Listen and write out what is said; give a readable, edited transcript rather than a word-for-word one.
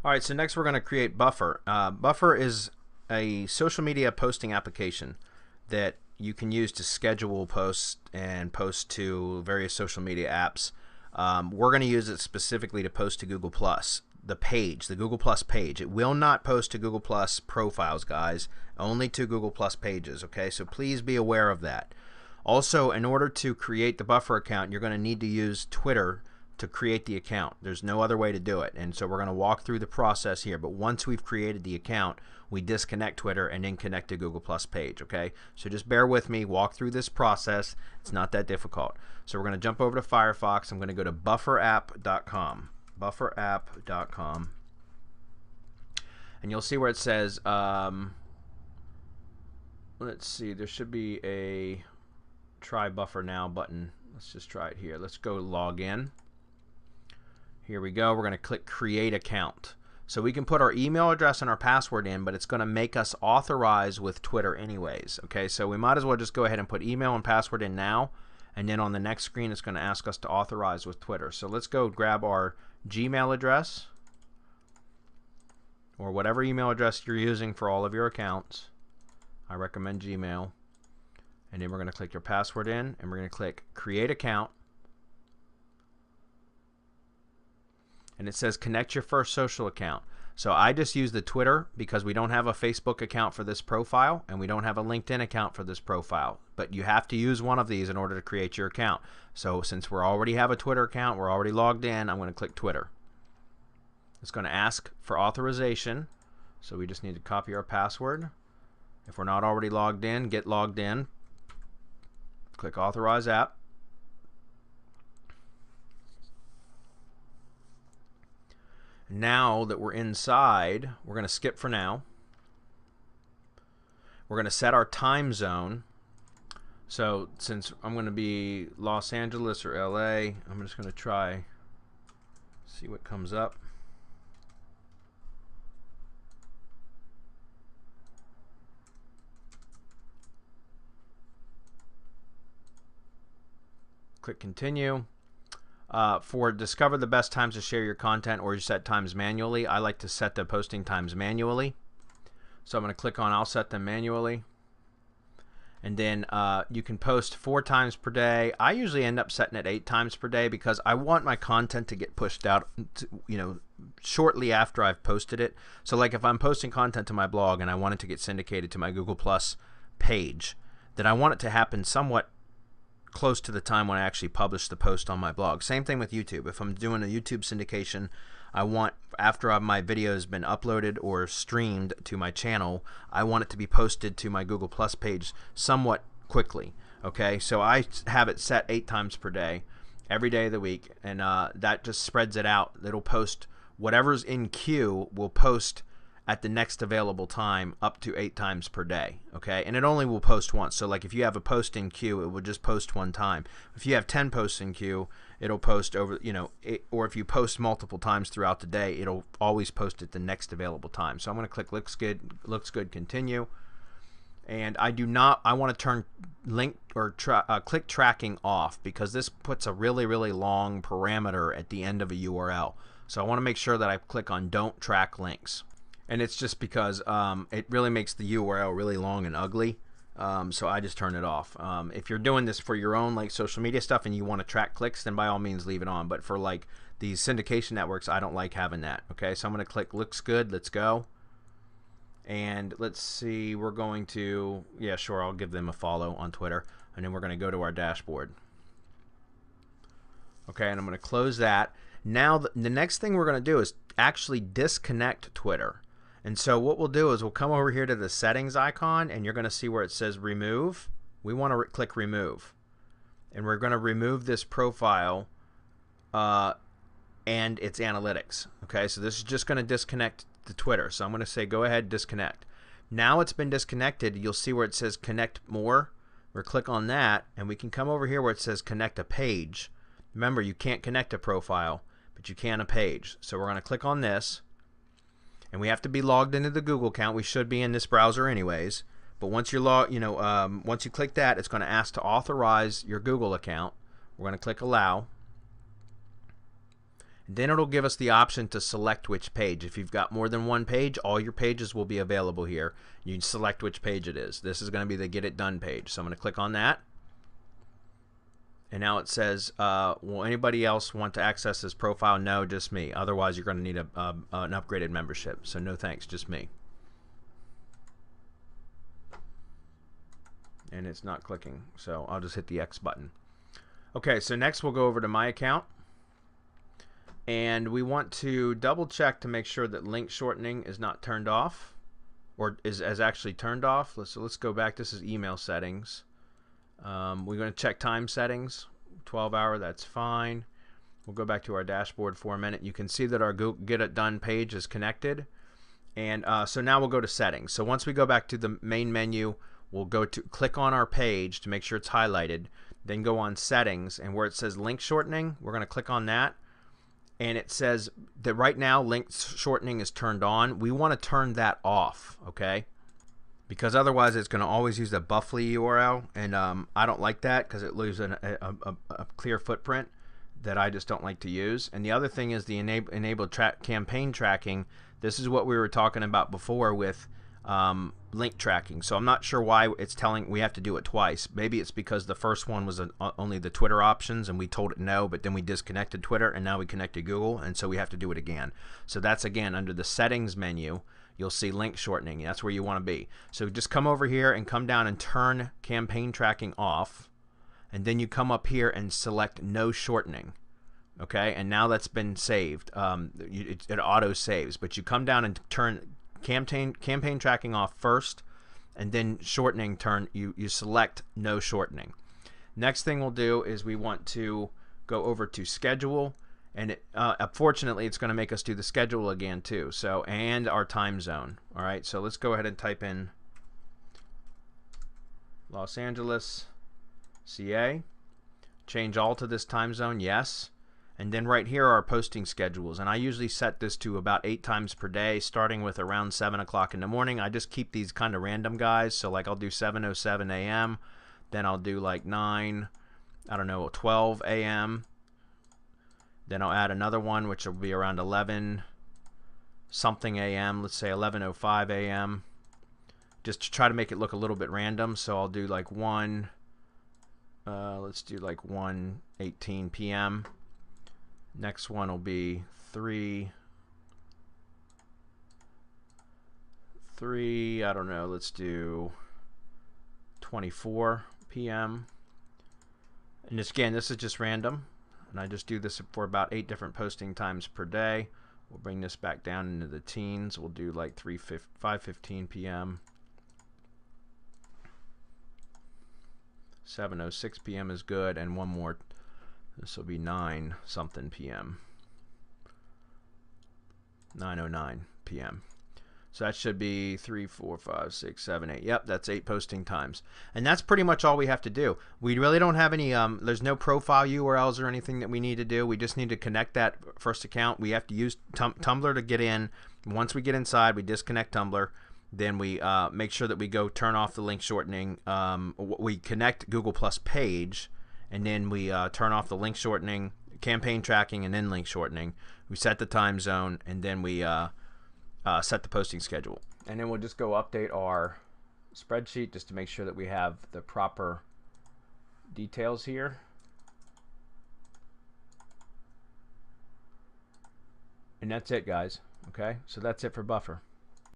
All right, so next we're going to create Buffer. Buffer is a social media posting application that you can use to schedule posts and post to various social media apps. We're going to use it specifically to post to Google Plus, the page, the Google Plus page. It will not post to Google Plus profiles, guys, only to Google Plus pages, okay? So please be aware of that. Also, in order to create the Buffer account, you're going to need to use Twitter to create the account. There's no other way to do it, and so we're going to walk through the process here. But once we've created the account, we disconnect Twitter and then connect to Google Plus page, okay? So just bear with me, walk through this process. It's not that difficult. So we're going to jump over to Firefox. I'm going to go to bufferapp.com, bufferapp.com, and you'll see where it says, let's see, there should be a try Buffer now button. Let's just try it here. Let's go log in. Here we go. We're going to click create account. So we can put our email address and our password in, but it's going to make us authorize with Twitter anyways. Okay, so we might as well just go ahead and put email and password in now, and then on the next screen it's going to ask us to authorize with Twitter. So let's go grab our Gmail address or whatever email address you're using for all of your accounts. I recommend Gmail. And then we're going to click your password in, and we're going to click create account. And it says connect your first social account. So I just use the Twitter because we don't have a Facebook account for this profile, and we don't have a LinkedIn account for this profile. But you have to use one of these in order to create your account. So since we already have a Twitter account, we're already logged in, I'm going to click Twitter. It's going to ask for authorization. So we just need to copy our password. If we're not already logged in, get logged in. Click authorize app. Now that we're inside, we're going to skip for now. We're going to set our time zone. So since I'm going to be Los Angeles or LA, I'm just going to try, see what comes up. Click continue. For discover the best times to share your content, or you set times manually, I like to set the posting times manually. So I'm going to click on I'll set them manually. And then you can post 4 times per day. I usually end up setting it 8 times per day because I want my content to get pushed out shortly after I've posted it. So like if I'm posting content to my blog and I want it to get syndicated to my Google Plus page, then I want it to happen somewhat close to the time when I actually publish the post on my blog. Same thing with YouTube. If I'm doing a YouTube syndication, I want, after my video has been uploaded or streamed to my channel, I want it to be posted to my Google Plus page somewhat quickly. Okay, so I have it set 8 times per day, every day of the week, and that just spreads it out. It'll post whatever's in queue, will post at the next available time up to 8 times per day, okay? And it only will post once. So like if you have a post in queue, it will just post one time. If you have 10 posts in queue, it'll post over, or if you post multiple times throughout the day, it'll always post at the next available time. So I'm going to click looks good, continue. And I want to turn link or click tracking off because this puts a really, really long parameter at the end of a URL. So I want to make sure that I click on don't track links. And it's just because it really makes the URL really long and ugly. So I just turn it off. If you're doing this for your own like social media stuff and you want to track clicks, then by all means leave it on. But for like these syndication networks, I don't like having that. Okay, so I'm going to click looks good. Let's go. And let's see, we're going to, yeah, sure, I'll give them a follow on Twitter. And then we're going to go to our dashboard. Okay, and I'm going to close that. Now the next thing we're going to do is actually disconnect Twitter. And so what we'll do is we'll come over here to the settings icon, and you're going to see where it says remove. We want to click remove. And we're going to remove this profile and its analytics. Okay, so this is just going to disconnect the Twitter. So I'm going to say go ahead, disconnect. Now it's been disconnected. You'll see where it says connect more. We'll click on that, and we can come over here where it says connect a page. Remember, you can't connect a profile, but you can a page. So we're going to click on this. And we have to be logged into the Google account. We should be in this browser anyways. But once you're once you click that, it's going to ask to authorize your Google account. We're going to click allow. Then it'll give us the option to select which page. If you've got more than one page, all your pages will be available here. You can select which page it is. This is going to be the Get It Done page. So I'm going to click on that. And now it says, will anybody else want to access this profile? No, just me. Otherwise, you're going to need an upgraded membership. So no thanks, just me. And it's not clicking, so I'll just hit the X button. Okay, so next we'll go over to my account. And we want to double check to make sure that link shortening is not turned off, or is actually turned off. Let's go back. This is email settings. We're going to check time settings, 12 hour, that's fine. We'll go back to our dashboard for a minute. You can see that our Get It Done page is connected. And so now we'll go to settings. So once we go back to the main menu, we'll go to click on our page to make sure it's highlighted, then go on settings, and where it says link shortening, we're going to click on that. And it says that right now link shortening is turned on. We want to turn that off, okay? Because otherwise it's going to always use the Buffly URL, and I don't like that because it leaves a clear footprint that I just don't like to use. And the other thing is the enable campaign tracking. This is what we were talking about before with link tracking. So I'm not sure why it's telling we have to do it twice. Maybe it's because the first one was only the Twitter options and we told it no, but then we disconnected Twitter and now we connected Google, and so we have to do it again. So that's again under the settings menu. You'll see link shortening. That's where you want to be. So just come over here and come down and turn campaign tracking off, and then you come up here and select no shortening. Okay, and now that's been saved. It auto saves, but you come down and turn campaign tracking off first, and then shortening you select no shortening. Next thing we'll do is we want to go over to schedule, and unfortunately it's going to make us do the schedule again too, so, and our time zone. All right, so let's go ahead and type in Los Angeles CA, change all to this time zone, yes. And then right here are our posting schedules, and I usually set this to about 8 times per day, starting with around 7 o'clock in the morning. I just keep these kind of random guys, so like I'll do 7:07 a.m., then I'll do like 12 a.m., then I'll add another one which will be around 11 something a.m., let's say 11:05 a.m., just to try to make it look a little bit random. So I'll do like let's do like 1:18 p.m. Next one will be 3, I don't know, let's do 24 p.m. And again, this is just random, and I just do this for about 8 different posting times per day. We'll bring this back down into the teens. We'll do like 5:15 p.m. 7:06 p.m. is good, and one more. This will be 9 something p.m. 9:09 p.m. So that should be 3, 4, 5, 6, 7, 8. Yep, that's 8 posting times. And that's pretty much all we have to do. We really don't have any, there's no profile URLs or anything that we need to do. We just need to connect that first account. We have to use Tumblr to get in. Once we get inside, we disconnect Tumblr. Then we make sure that we go turn off the link shortening. We connect Google Plus page, and then we turn off the link shortening, campaign tracking, and then link shortening. We set the time zone, and then we set the posting schedule. And then we'll just go update our spreadsheet just to make sure that we have the proper details here. And that's it, guys. Okay, so that's it for Buffer.